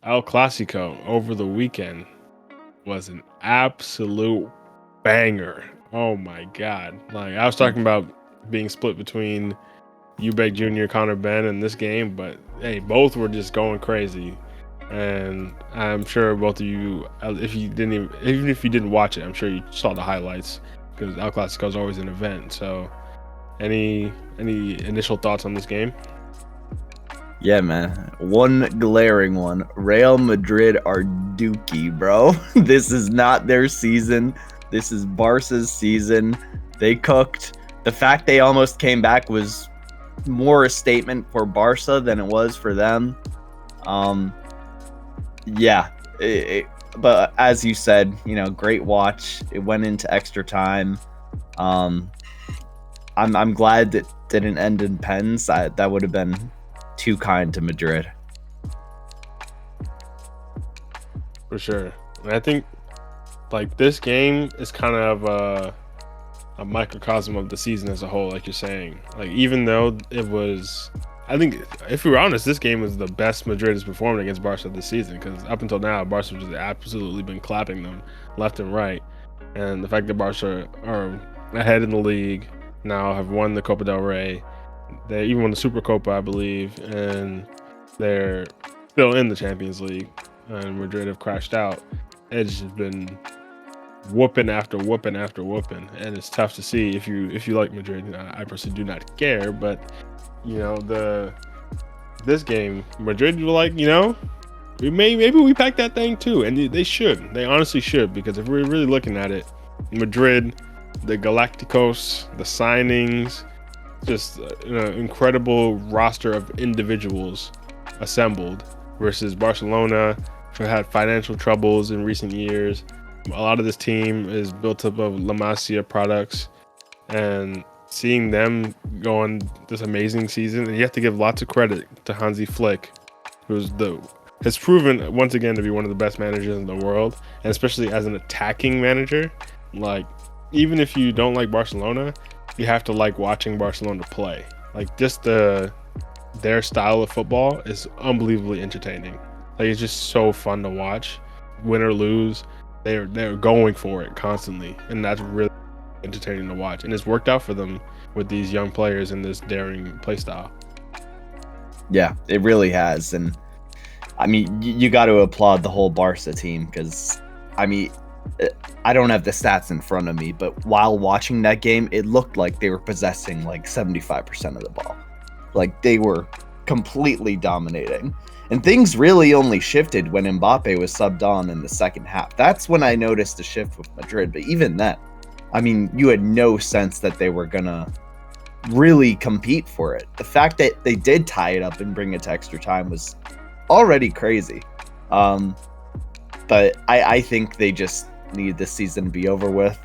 El Clasico over the weekend was an absolute banger. Oh my god! Like I was talking about being split between Ubek Jr., Connor Ben in this game, but hey, both were just going crazy. And I'm sure both of you, if you didn't even if you didn't watch it, I'm sure you saw the highlights because El Clasico is always an event. So, any initial thoughts on this game? Yeah, man. One glaring one. Real Madrid are dookie, bro. This is not their season. This is Barca's season. They cooked. The fact they almost came back was more a statement for Barca than it was for them. Yeah. But as you said, great watch. It went into extra time. I'm glad that didn't end in pens. That would have been too kind to Madrid. For sure. And I think like this game is kind of a microcosm of the season as a whole, like you're saying. Like even though it was, I think if we were honest, this game was the best Madrid has performed against Barca this season because up until now, Barca has just absolutely been clapping them left and right. And the fact that Barca are ahead in the league now, have won the Copa del Rey, they even won the Super Copa, I believe, and they're still in the Champions League. And Madrid have crashed out. It's just been whooping after whooping after whooping, and it's tough to see if you like Madrid. I personally do not care, but this game, Madrid were like, maybe we pack that thing too, and they should. They honestly should, because if we're really looking at it, Madrid, the Galacticos, the signings, just an incredible roster of individuals assembled versus Barcelona, who had financial troubles in recent years. A lot of this team is built up of La Masia products, and seeing them go on this amazing season, and you have to give lots of credit to Hansi Flick, has proven once again to be one of the best managers in the world, and especially as an attacking manager. Like, even if you don't like Barcelona, you have to like watching Barcelona play. Like, just their style of football is unbelievably entertaining. Like, it's just so fun to watch, win or lose. They're going for it constantly, and that's really entertaining to watch. And it's worked out for them with these young players in this daring play style. Yeah, it really has. And I mean, you got to applaud the whole Barca team, because I mean, I don't have the stats in front of me, but while watching that game, it looked like they were possessing like 75% of the ball. Like, they were completely dominating. And things really only shifted when Mbappe was subbed on in the second half. That's when I noticed a shift with Madrid. But even then, I mean, you had no sense that they were going to really compete for it. The fact that they did tie it up and bring it to extra time was already crazy. But I think they just need this season to be over with,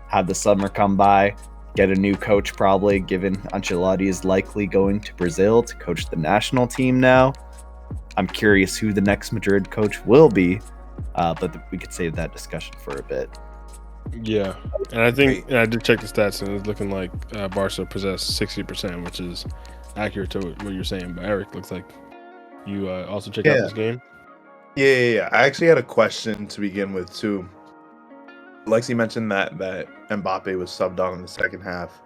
have the summer come by, get a new coach probably, given Ancelotti is likely going to Brazil to coach the national team now. I'm curious who the next Madrid coach will be, but we could save that discussion for a bit. Yeah, and I think I did check the stats, and it's looking like Barca possessed 60%, which is accurate to what you're saying. But Eric, looks like you also checked out this game. Yeah. I actually had a question to begin with too. Lexi mentioned that Mbappe was subbed on in the second half.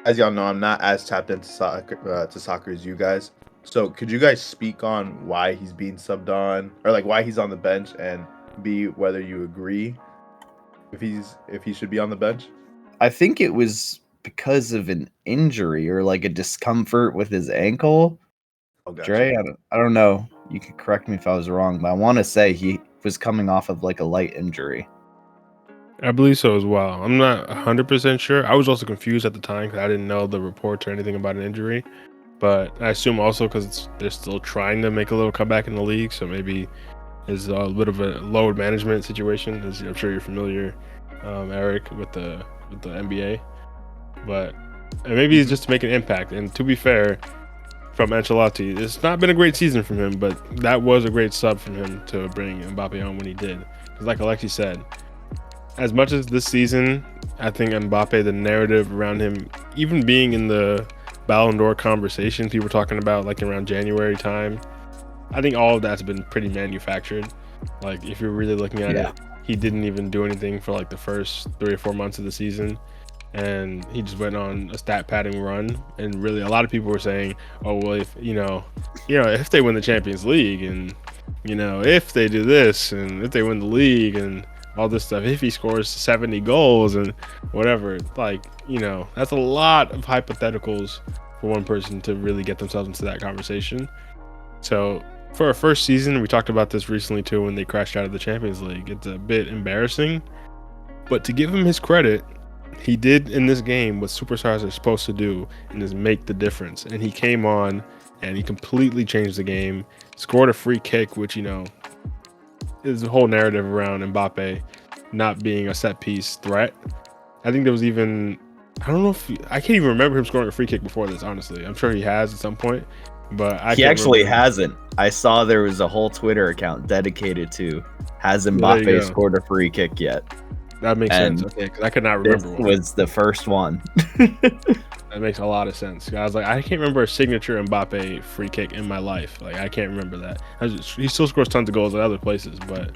As y'all know, I'm not as tapped into soccer as you guys. So could you guys speak on why he's being subbed on, or like why he's on the bench, and B, whether you agree if he should be on the bench? I think it was because of an injury or like a discomfort with his ankle. Oh, gotcha. Dre, I don't know. You could correct me if I was wrong, but I want to say he was coming off of like a light injury. I believe so as well. I'm not 100% sure. I was also confused at the time because I didn't know the reports or anything about an injury. But I assume also because they're still trying to make a little comeback in the league, so maybe it's a bit of a load management situation, as I'm sure you're familiar, Eric, with the NBA. But maybe it's just to make an impact. And to be fair, from Ancelotti, it's not been a great season from him, but that was a great sub from him to bring Mbappe on when he did. Because like Alexi said, as much as this season, I think Mbappe, the narrative around him, even being in the Ballon d'Or conversation people were talking about like around January time, I think all of that's been pretty manufactured. Like if you're really looking at it, he didn't even do anything for like the first 3 or 4 months of the season, and he just went on a stat padding run. And really, a lot of people were saying, "Oh well, if if they win the Champions League, and if they do this, and if they win the league, and all this stuff, if he scores 70 goals and whatever, like that's a lot of hypotheticals for one person to really get themselves into that conversation." So for our first season, we talked about this recently too when they crashed out of the Champions League. It's a bit embarrassing, but to give him his credit, he did in this game what superstars are supposed to do, and is make the difference. And he came on and he completely changed the game, scored a free kick, which is the whole narrative around Mbappe not being a set piece threat. I think there was even, I don't know if I can't even remember him scoring a free kick before this, honestly. I'm sure he has at some point, but he actually hasn't. I saw there was a whole Twitter account dedicated to has Mbappe scored a free kick yet. That makes sense. Okay, because I could not remember. This was the first one. That makes a lot of sense. I was like, I can't remember a signature Mbappe free kick in my life. Like, I can't remember that. He still scores tons of goals at other places, but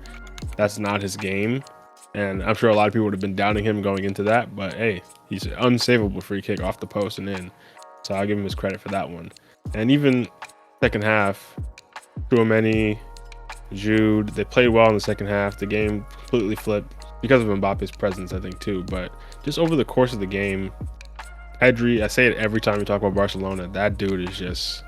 that's not his game. And I'm sure a lot of people would have been doubting him going into that. But hey, he's an unsavable free kick off the post and in. So I'll give him his credit for that one. And even second half, Tchouaméni, Jude, they played well in the second half. The game completely flipped because of Mbappe's presence, I think, too. But just over the course of the game, Pedri, I say it every time we talk about Barcelona, that dude is just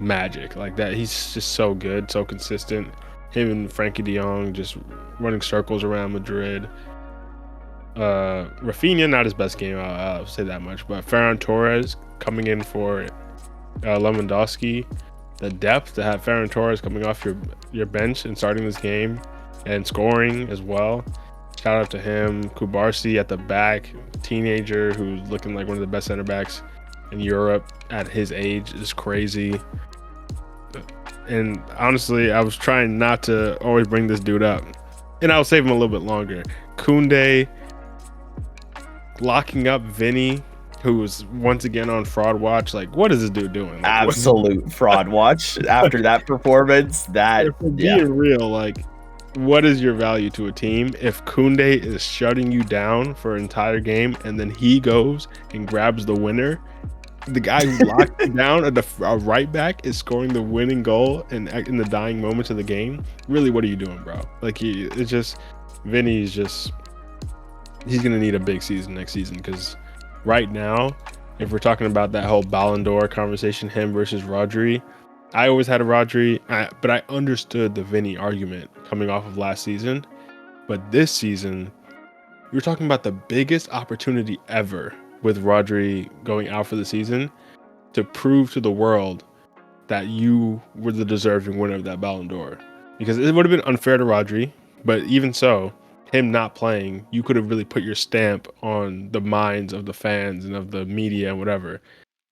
magic. Like that, he's just so good, so consistent. Him and Frankie de Jong just running circles around Madrid. Rafinha, not his best game, I'll say that much. But Ferran Torres coming in for Lewandowski. The depth to have Ferran Torres coming off your bench and starting this game and scoring as well. Shout out to him. Kubarsi at the back, teenager who's looking like one of the best center backs in Europe at his age is crazy. And honestly, I was trying not to always bring this dude up, and I'll save him a little bit longer. Koundé locking up Vinny, who was once again on fraud watch. Like, what is this dude doing? Like, absolute fraud watch after that performance. Being real, like, what is your value to a team if Koundé is shutting you down for an entire game and then he goes and grabs the winner? The guy who locked you down at the right back is scoring the winning goal in the dying moments of the game. Really, what are you doing, bro? Like, Vinny's just, he's gonna need a big season next season, because right now, if we're talking about that whole Ballon d'Or conversation, him versus Rodri, I always had a Rodri, but I understood the Vinny argument coming off of last season. But this season, you're talking about the biggest opportunity ever with Rodri going out for the season to prove to the world that you were the deserving winner of that Ballon d'Or. Because it would have been unfair to Rodri, but even so, him not playing, you could have really put your stamp on the minds of the fans and of the media and whatever.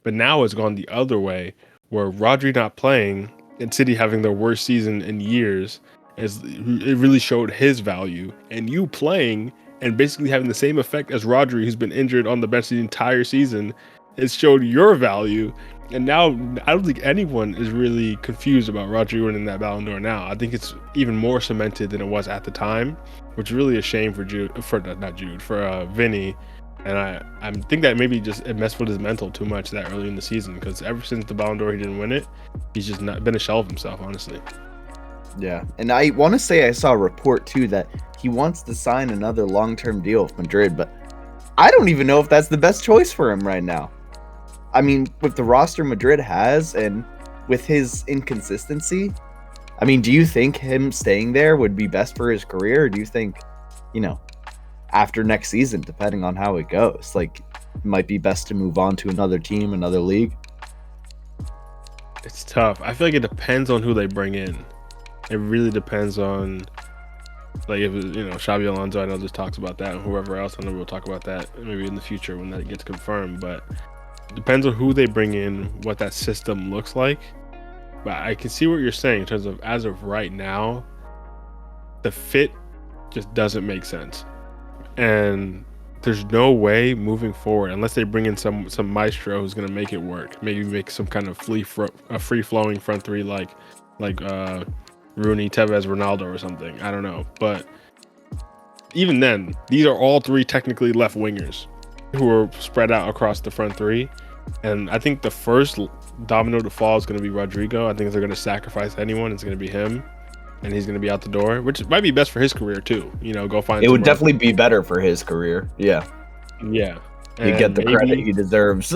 But now it's gone the other way, where Rodri not playing and City having their worst season in years, it really showed his value. And you playing and basically having the same effect as Rodri, who's been injured on the bench the entire season, it showed your value. And now I don't think anyone is really confused about Rodri winning that Ballon d'Or now. I think it's even more cemented than it was at the time, which is really a shame for Vinny. And I think that maybe just it messed with his mental too much that early in the season, because ever since the Ballon d'Or he didn't win it, he's just not been a shell of himself, honestly. Yeah, and I want to say I saw a report too that he wants to sign another long-term deal with Madrid, but I don't even know if that's the best choice for him right now. I mean, with the roster Madrid has and with his inconsistency, I mean, do you think him staying there would be best for his career? Or do you think, after next season, depending on how it goes, like, it might be best to move on to another team, another league? It's tough. I feel like it depends on who they bring in. It really depends on, like, if Xabi Alonso, I know just talks about that, and whoever else, I know we'll talk about that maybe in the future when that gets confirmed. But it depends on who they bring in, what that system looks like. But I can see what you're saying in terms of, as of right now, the fit just doesn't make sense. And there's no way moving forward, unless they bring in some maestro who's going to make it work. Maybe make some kind of free-flowing front three like like Rooney, Tevez, Ronaldo, or something. I don't know, but even then, these are all three technically left wingers who are spread out across the front three. And I think the first domino to fall is going to be Rodrigo. I think if they're going to sacrifice anyone, it's going to be him, and he's going to be out the door, which might be best for his career too. Go find. It would definitely be better for his career. Yeah. Yeah. You get the credit he deserves.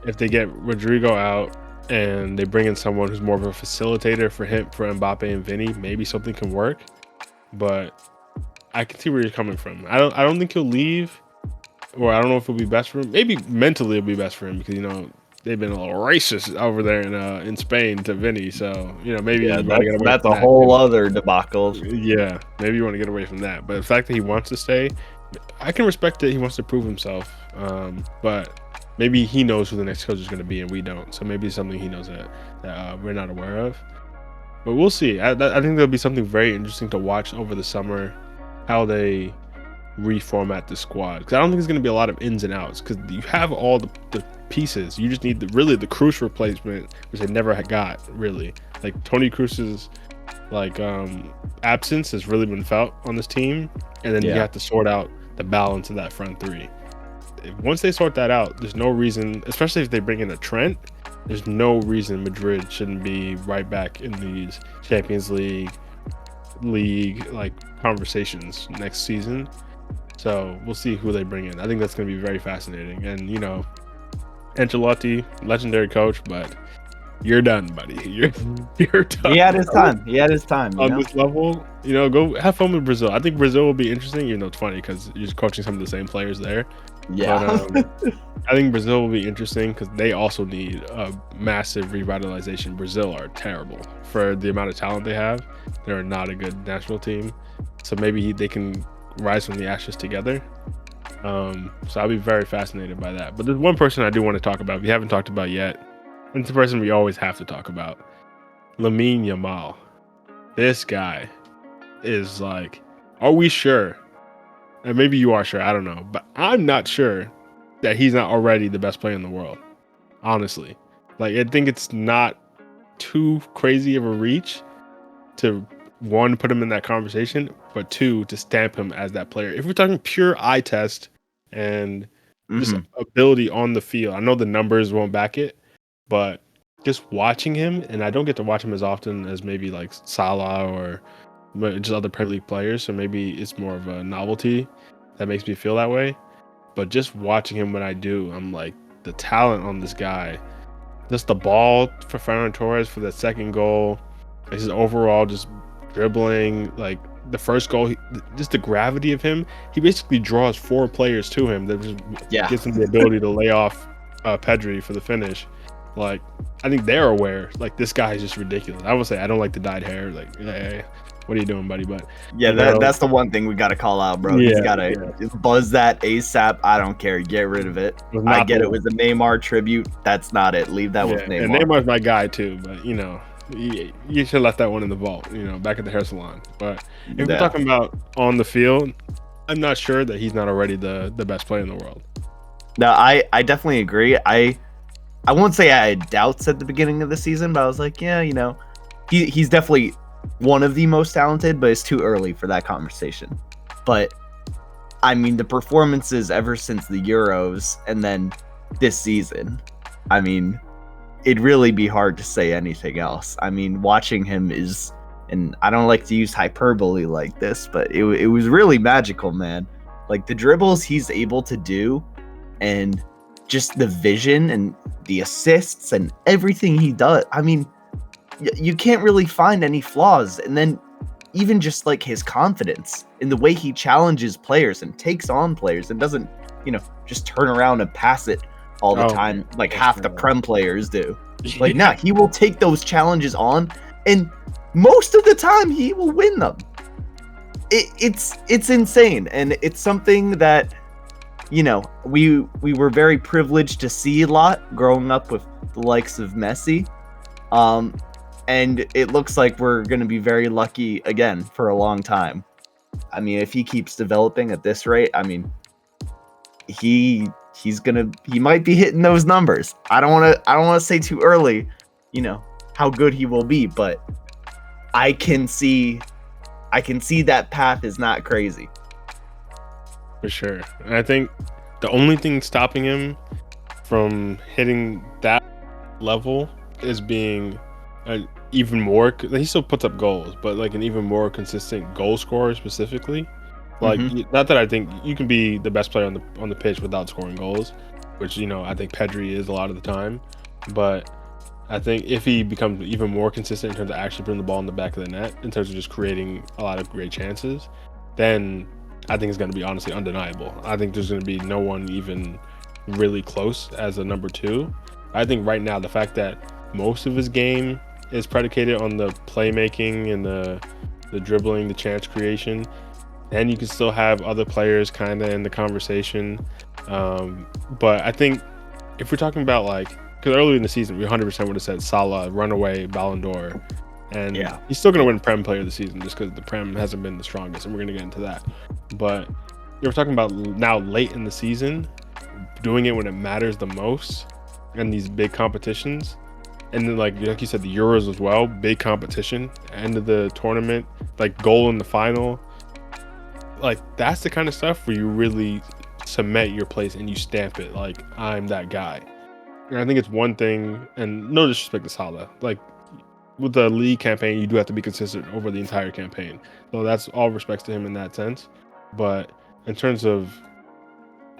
If they get Rodrigo out and they bring in someone who's more of a facilitator for Mbappe and Vinny, maybe something can work. But I can see where you're coming from. I don't think he'll leave, or I don't know if it'll be best for him. Maybe mentally it'll be best for him because they've been a little racist over there in Spain to Vinny. So maybe that's a whole other debacle. Yeah, maybe you want to get away from that. But the fact that he wants to stay, I can respect that he wants to prove himself. But maybe he knows who the next coach is going to be and we don't. So maybe it's something he knows that we're not aware of. But we'll see. I think there'll be something very interesting to watch over the summer, how they reformat the squad. Because I don't think there's going to be a lot of ins and outs because you have all the pieces. You just need the Kroos replacement, which they never got really. Like Toni Kroos's absence has really been felt on this team, and then you have to sort out the balance of that front three. Once they sort that out, there's no reason, especially if they bring in a Trent, there's no reason Madrid shouldn't be right back in these Champions League conversations next season. So we'll see who they bring in. I think that's going to be very fascinating. And Ancelotti, legendary coach, but you're done, buddy. You're done. He had his time. On this level, go have fun with Brazil. I think Brazil will be interesting. It's funny because you're coaching some of the same players there. Yeah. But, I think Brazil will be interesting because they also need a massive revitalization. Brazil are terrible for the amount of talent they have. They're not a good national team. So maybe they can rise from the ashes together. So I'll be very fascinated by that. But there's one person I do want to talk about we haven't talked about yet. And it's the person we always have to talk about. Lamine Yamal. This guy is are we sure? And maybe you are sure, I don't know. But I'm not sure that he's not already the best player in the world. Honestly. I think it's not too crazy of a reach to, one, put him in that conversation, but two, to stamp him as that player. If we're talking pure eye test and just ability on the field, I know the numbers won't back it, but just watching him, and I don't get to watch him as often as maybe Salah or just other Premier League players, so maybe it's more of a novelty that makes me feel that way. But just watching him when I do, I'm the talent on this guy, just the ball for Ferran Torres for the second goal, his overall just dribbling, the first goal, just the gravity of him. He basically draws four players to him that just gives him the ability to lay off Pedri for the finish. I think they're aware. This guy is just ridiculous. I would say I don't like the dyed hair. Hey, what are you doing, buddy? But yeah, that's the one thing we got to call out, bro. He's got to buzz that ASAP. I don't care. Get rid of it. I get it was a Neymar tribute. That's not it. Leave that with Neymar. And Neymar's my guy too, but you should have left that one in the vault, back at the hair salon. But if we're talking about on the field, I'm not sure that he's not already the best player in the world. No, I definitely agree. I won't say I had doubts at the beginning of the season, but I was he's definitely one of the most talented, but it's too early for that conversation. But I mean, the performances ever since the Euros and then this season, I mean, it'd really be hard to say anything else. I mean, watching him is, and I don't like to use hyperbole like this, but it was really magical, man. The dribbles he's able to do, and just the vision and the assists and everything he does. I mean, you can't really find any flaws. And then even just his confidence in the way he challenges players and takes on players and doesn't, just turn around and pass it all the time half the Prem players do. Nah, he will take those challenges on, and most of the time he will win them. It's insane, and it's something that we were very privileged to see a lot growing up with the likes of Messi. And it looks like we're going to be very lucky again for a long time. I mean, if he keeps developing at this rate, I mean, he might be hitting those numbers. I don't want to say too early, how good he will be, but I can see that path is not crazy. For sure. And I think the only thing stopping him from hitting that level is being an even more. He still puts up goals, but like an even more consistent goal scorer specifically. Like, not that I think you can be the best player on the pitch without scoring goals, which I think Pedri is a lot of the time. But I think if he becomes even more consistent in terms of actually putting the ball in the back of the net, in terms of just creating a lot of great chances, then I think it's going to be honestly undeniable. I think there's going to be no one even really close as a number 2. I think right now the fact that most of his game is predicated on the playmaking and the dribbling, the chance creation, and you can still have other players kind of in the conversation. But I think if we're talking about because earlier in the season we 100% would have said Salah, runaway Ballon d'Or, and he's still going to win Prem Player of the Season just because the Prem hasn't been the strongest, and we're going to get into that. But you're talking about now late in the season, doing it when it matters the most, and these big competitions, and then like you said, the Euros as well, big competition, end of the tournament, like goal in the final. Like that's the kind of stuff where you really cement your place and you stamp it like I'm that guy. And I think it's one thing, and no disrespect to Salah, like with the league campaign you do have to be consistent over the entire campaign, so that's all respects to him in that sense. But in terms of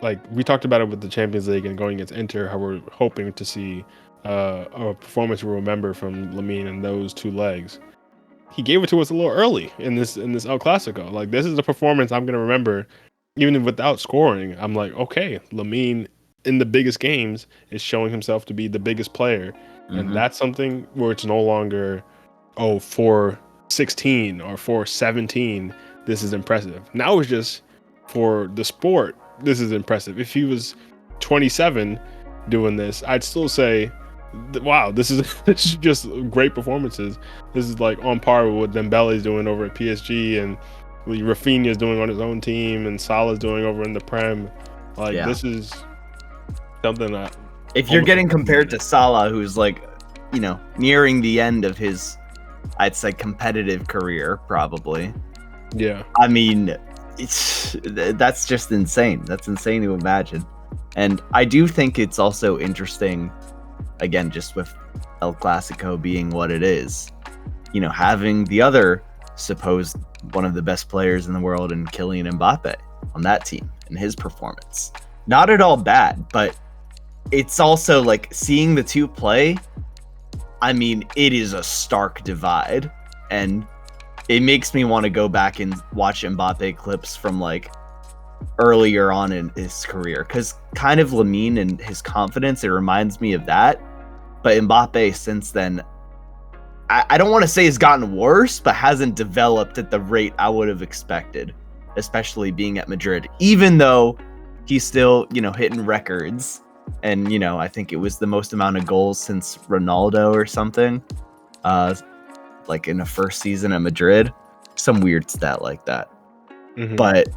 like we talked about it with the Champions League and going against Inter, how we're hoping to see a performance we'll remember from Lamine in those 2 legs. He gave it to us a little early in this El Clasico. Like this is the performance I'm gonna remember, even without scoring. I'm like, okay, Lamine in the biggest games is showing himself to be the biggest player, and that's something where it's no longer, 4-16 or 4-17. This is impressive. Now it's just for the sport. This is impressive. If he was 27 doing this, I'd still say, wow, this is just great performances. This is like on par with what Dembele's doing over at PSG and Rafinha's doing on his own team and Salah's doing over in the Prem. Like this is something that if you're getting compared to Salah, who's like, nearing the end of his, I'd say, competitive career, probably. Yeah. I mean, that's just insane. That's insane to imagine. And I do think it's also interesting, again, just with El Clasico being what it is, having the other supposed one of the best players in the world in Kylian Mbappe on that team and his performance. Not at all bad, but it's also like seeing the 2 play. I mean, it is a stark divide, and it makes me want to go back and watch Mbappe clips from like earlier on in his career, because kind of Lamine and his confidence, it reminds me of that. But Mbappe since then, I don't want to say has gotten worse, but hasn't developed at the rate I would have expected, especially being at Madrid, even though he's still, hitting records. And, I think it was the most amount of goals since Ronaldo or something, like in a first season at Madrid, some weird stat like that. But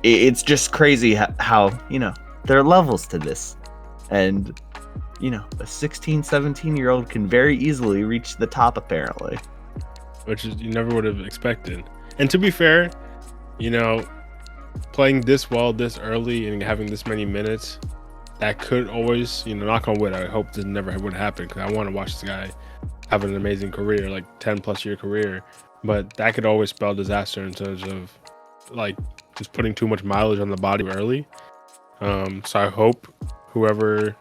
it's just crazy how, there are levels to this. And, a 16, 17-year-old can very easily reach the top, apparently. Which is, you never would have expected. And to be fair, playing this well this early and having this many minutes, that could always, knock on wood, I hope this never would happen, because I want to watch this guy have an amazing career, like 10+ year career. But that could always spell disaster in terms of like just putting too much mileage on the body early. So I hope whoever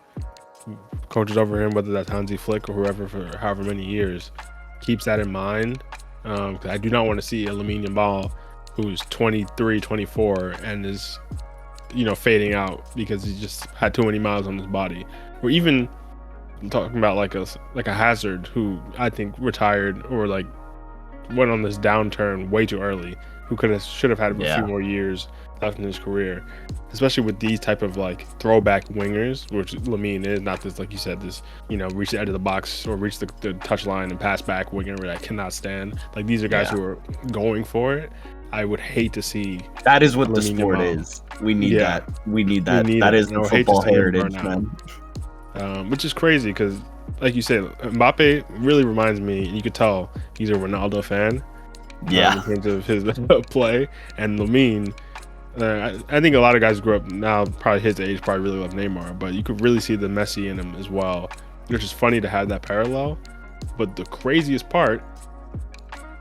coaches over him, whether that's Hansi Flick or whoever for however many years, keeps that in mind. Because I do not want to see a Lamine Yamal who's 23, 24 and is, fading out because he just had too many miles on his body. Or even talking about like a Hazard who I think retired or like went on this downturn way too early, who should have had a few more years left in his career, especially with these type of like throwback wingers, which Lamine is. Not this, like you said, this reach the edge of the box or reach the touch line and pass back winger that I cannot stand. Like these are guys who are going for it. I would hate to see that is what the sport is. We need that. We need that. That is the football heritage, man. Which is crazy because like you said, Mbappe really reminds me. You could tell he's a Ronaldo fan. Yeah. In terms of his play, and Lamine. I think a lot of guys grew up now, probably his age, probably really love Neymar, but you could really see the Messi in him as well, which is funny to have that parallel. But the craziest part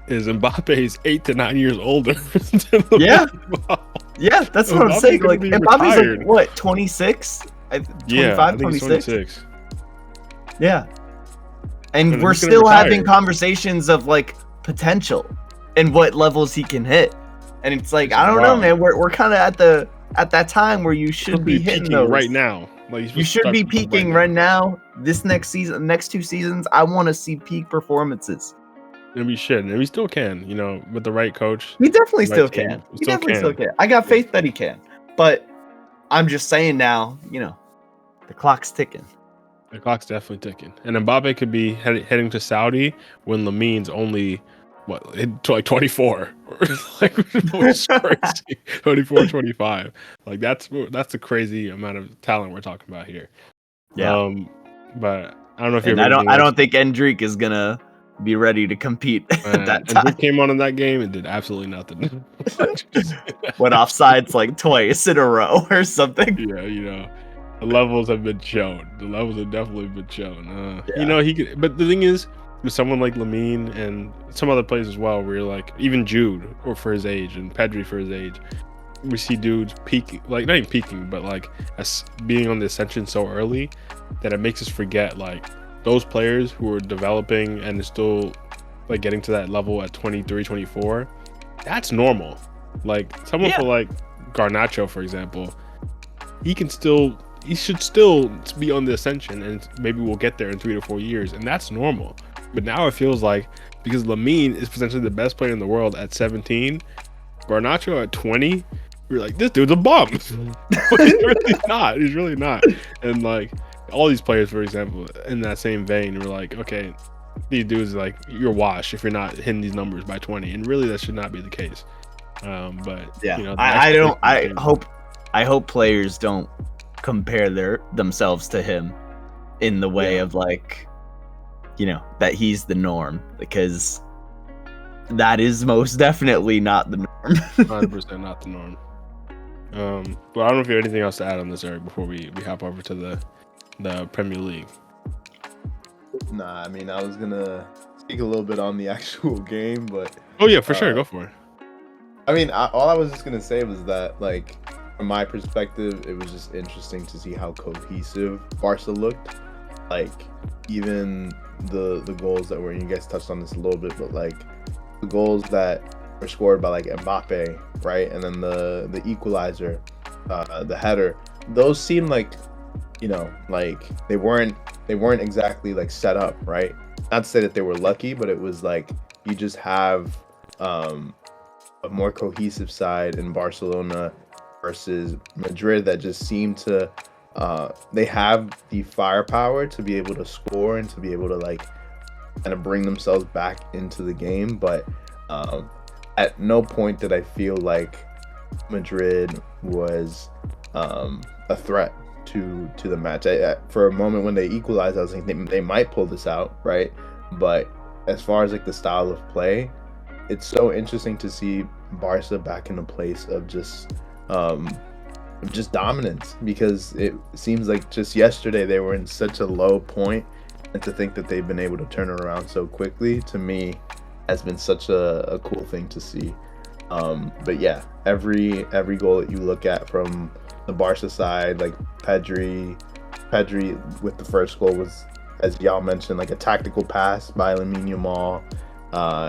is Mbappe is 8 to 9 years older. Than Yeah. Lamine. Yeah, that's what I'm Mbappe's saying. gonna Like, be Mbappe's retired. like, what, 26? 25, Yeah, I think he's 26? 26. Yeah. And And we're he's gonna still having retire. conversations of like potential and what levels he can hit. And it's like, This I is don't know, wild. man. We're kind of at that time where you should be hitting peaking those right now. Like You should be peaking right now. This next season, next 2 seasons, I want to see peak performances. And we should, and we still can. With the right coach. He definitely Right still team, can. we He still definitely still can. can. I got faith that he can. But I'm just saying now, the clock's ticking. The clock's definitely ticking. And Mbappe could be heading to Saudi when Lamine's only, like 24. Like, it's crazy. 24, 25. Like, that's the crazy amount of talent we're talking about here. Yeah. But I don't know if you And have anything I else. don't think Endrick is gonna be ready to compete at that And time. Drake came on in that game and did absolutely nothing. Went offsides like twice in a row or something. Yeah, the levels have been shown. The levels have definitely been shown. Yeah. He could, but the thing is, with someone like Lamine and some other players as well, where you're like, even Jude, or for his age, and Pedri for his age, we see dudes peaking, like not even peaking, but like as being on the ascension so early that it makes us forget like those players who are developing and still like getting to that level at 23, 24. That's normal. Like someone for like Garnacho, for example, he should still be on the ascension, and maybe we'll get there in 3 to 4 years, and that's normal. But now it feels like, because Lamine is potentially the best player in the world at 17, Garnacho at 20, we're like, this dude's a bum. But he's really not. And like all these players, for example, in that same vein, we're like, okay, these dudes, like, you're washed if you're not hitting these numbers by 20, and really that should not be the case. But yeah, I hope players don't compare themselves to him in the way of like, that he's the norm, because that is most definitely not the norm. 100% not the norm. But I don't know if you have anything else to add on this, Eric, before we hop over to the Premier League. Nah, I mean, I was gonna speak a little bit on the actual game, but Oh yeah, for sure, go for it. I mean, all I was just gonna say was that, like, from my perspective, it was just interesting to see how cohesive Barca looked. Like, even the goals that were, you guys touched on this a little bit, but like the goals that were scored by like Mbappe, right, and then the equalizer, the header, those seemed like, like they weren't exactly like set up, right? Not to say that they were lucky, but it was like you just have a more cohesive side in Barcelona versus Madrid that just seemed to they have the firepower to be able to score and to be able to like kind of bring themselves back into the game, but at no point did I feel like Madrid was a threat to the match. For a moment when they equalized, I was thinking they might pull this out, right? But as far as like the style of play, it's so interesting to see Barca back in a place of just dominance, because it seems like just yesterday they were in such a low point, and to think that they've been able to turn it around so quickly, to me, has been such a cool thing to see. But yeah, every goal that you look at from the Barca side, like Pedri with the first goal was, as y'all mentioned, like a tactical pass by Lamine Yamal,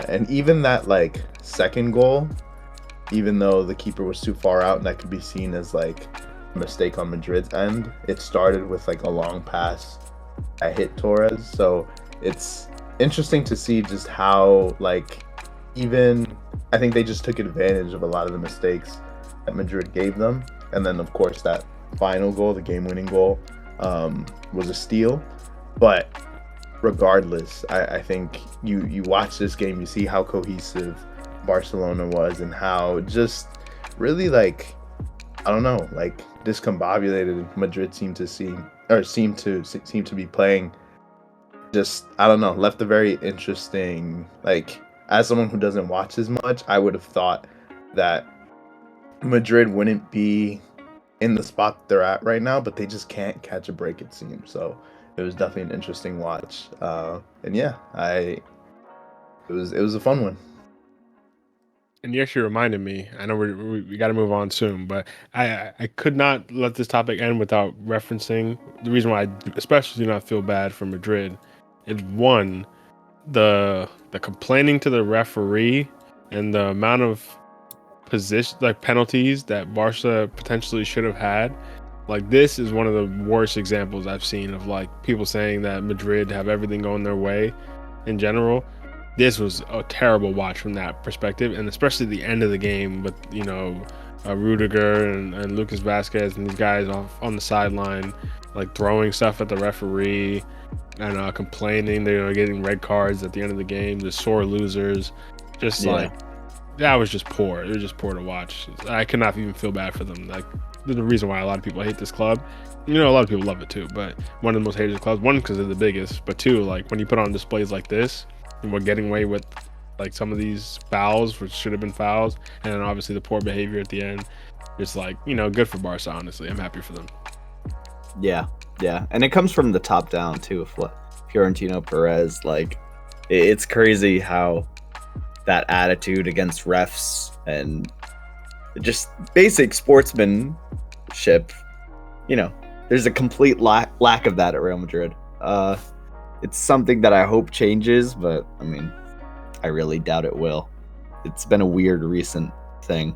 and even that like second goal, even though the keeper was too far out and that could be seen as like a mistake on Madrid's end, it started with like a long pass that hit Torres. So it's interesting to see just how, like, even I think they just took advantage of a lot of the mistakes that Madrid gave them. And then of course that final goal, the game-winning goal, was a steal. But regardless, I think you watch this game, you see how cohesive Barcelona was, and how just really, like, I don't know, like discombobulated Madrid seemed to be playing. just, I don't know, left a very interesting, like, as someone who doesn't watch as much, I would have thought that Madrid wouldn't be in the spot they're at right now, but they just can't catch a break, it seems. So it was definitely an interesting watch. And yeah, it was a fun one. And you actually reminded me. I know we got to move on soon, but I could not let this topic end without referencing the reason why I especially do not feel bad for Madrid. Is one, the complaining to the referee and the amount of position like penalties that Barca potentially should have had. Like, this is one of the worst examples I've seen of like people saying that Madrid have everything going their way in general. This was a terrible watch from that perspective, and especially the end of the game with Rudiger and Lucas Vasquez and these guys off on the sideline, like throwing stuff at the referee and complaining they're getting red cards at the end of the game. The sore losers, just like that was just poor. It was just poor to watch. I could not even feel bad for them. Like, there's a reason why a lot of people hate this club. A lot of people love it too, but one of the most hated clubs. One, because they're the biggest, but two, like when you put on displays like this, and we're getting away with like some of these fouls, which should have been fouls, and then obviously the poor behavior at the end. It's like, good for Barca. Honestly, I'm happy for them. Yeah, and it comes from the top down too. Florentino Perez, like, it's crazy how that attitude against refs and just basic sportsmanship, there's a complete lack of that at Real Madrid. It's something that I hope changes, but I mean, I really doubt it will. It's been a weird recent thing.